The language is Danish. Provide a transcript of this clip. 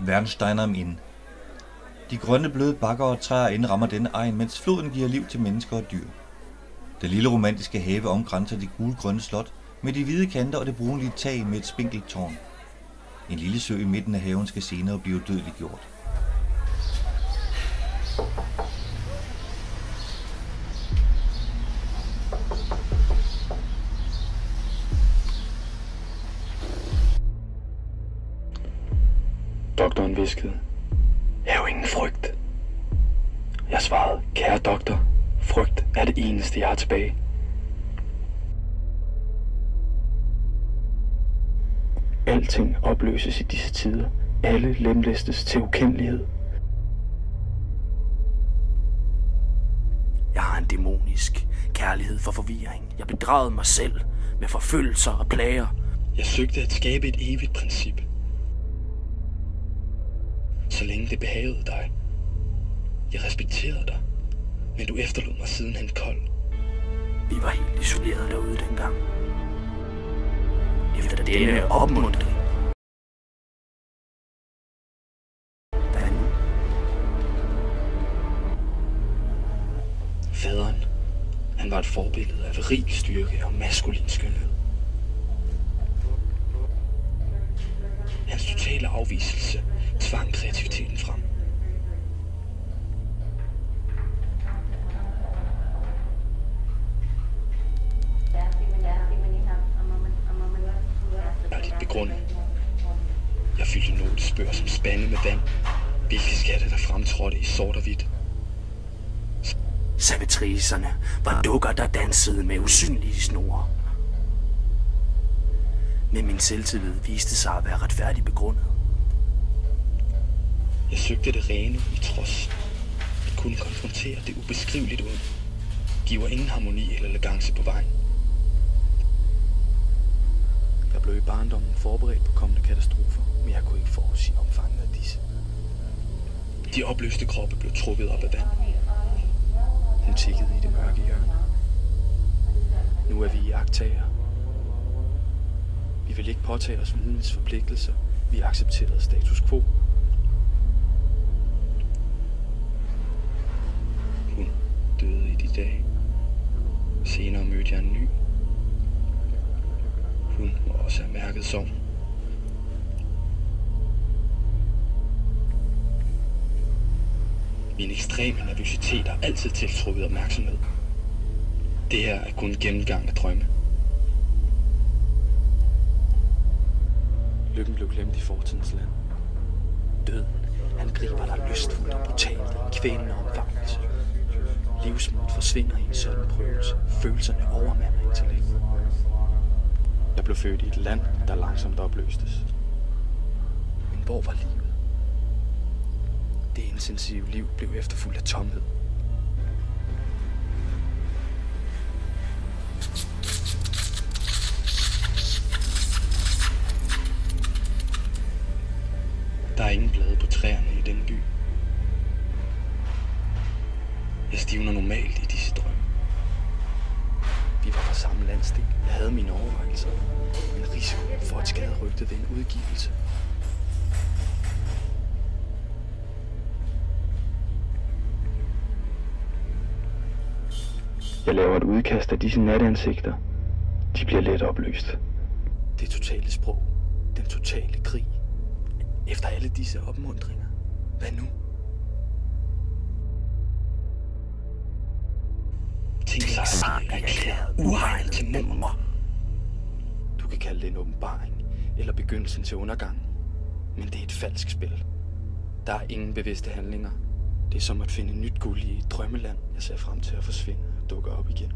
Wernsteiner am Inn. De grønne bløde bakker og træer indrammer denne egen, mens floden giver liv til mennesker og dyr. Den lille romantiske have omkranser det gulgrønne slot med de hvide kanter og det brunlige tag med et spinkelt tårn. En lille sø i midten af haven skal senere blive dødeligt gjort. Doktoren hviskede. Hav ingen frygt. Jeg svarede, kære doktor, frygt er det eneste, jeg har tilbage. Alting opløses i disse tider. Alle lemlæstes til ukendelighed. Jeg har en dæmonisk kærlighed for forvirring. Jeg begravede mig selv med forfølgelser og plager. Jeg søgte at skabe et evigt princip. Så længe det behagede dig. Jeg respekterede dig, men du efterlod mig sidenhen kold. Vi var helt isoleret derude dengang. Efter denne opmuntring. Hvad nu? Faderen, han var et forbillede af virig styrke og maskulin skønhed. Hans totale afviselse tvang kreativiteten frem. Begrundet. Jeg fyldte notesbøger som spande med vand. Hvilke skatte der fremtrådte i sort og hvidt. Servitricerne var dukker, der dansede med usynlige snore. Men min selvtillid viste sig at være retfærdigt begrundet. Jeg søgte det rene i trods. At kunne konfrontere det ubeskriveligt ud. Giver ingen harmoni eller elegance på vejen. Jeg blev i barndommen forberedt på kommende katastrofer, men jeg kunne ikke forudsige omfanget af disse. De opløste kroppe blev trukket op af vand. Hun tikkede i det mørke hjørne. Nu er vi iagttagere. Vi vil ikke påtage os vidnets forpligtelser. Vi accepterede status quo. Hun døde i de dage. Senere mødte jeg en ny. Hun må også have mærket sorgen. Min ekstreme nervøsitet har altid tiltrukket opmærksomhed. Det her er kun en gennemgang af drømme. Lykken blev glemt i fortidens land. Døden, han griber dig lystfuldt og brutalt i en kvælende omfavnelse. Livsmod forsvinder i en sådan prøvelse. Følelserne overmander intellektet. Jeg blev født i et land, der langsomt opløstes. Men hvor var livet? Det intensive liv blev efterfulgt af tomhed. Der er ingen blade på træerne i den by. Jeg stivner normalt i disse drømme. Vi var fra samme landsdel. Jeg havde mine overvejelser. En risiko for at skade rygtet ved en udgivelse. Jeg laver et udkast af disse natansigter. De bliver let opløst. Det totale sprog. Den totale krig. Efter alle disse opmuntringer. Hvad nu? Tænk sig erklæret uegnet til mormor. Du kan kalde det en åbenbaring, eller begyndelsen til undergangen. Men det er et falsk spil. Der er ingen bevidste handlinger. Det er som at finde nyt guld i et drømmeland, jeg ser frem til at forsvinde og dukke op igen.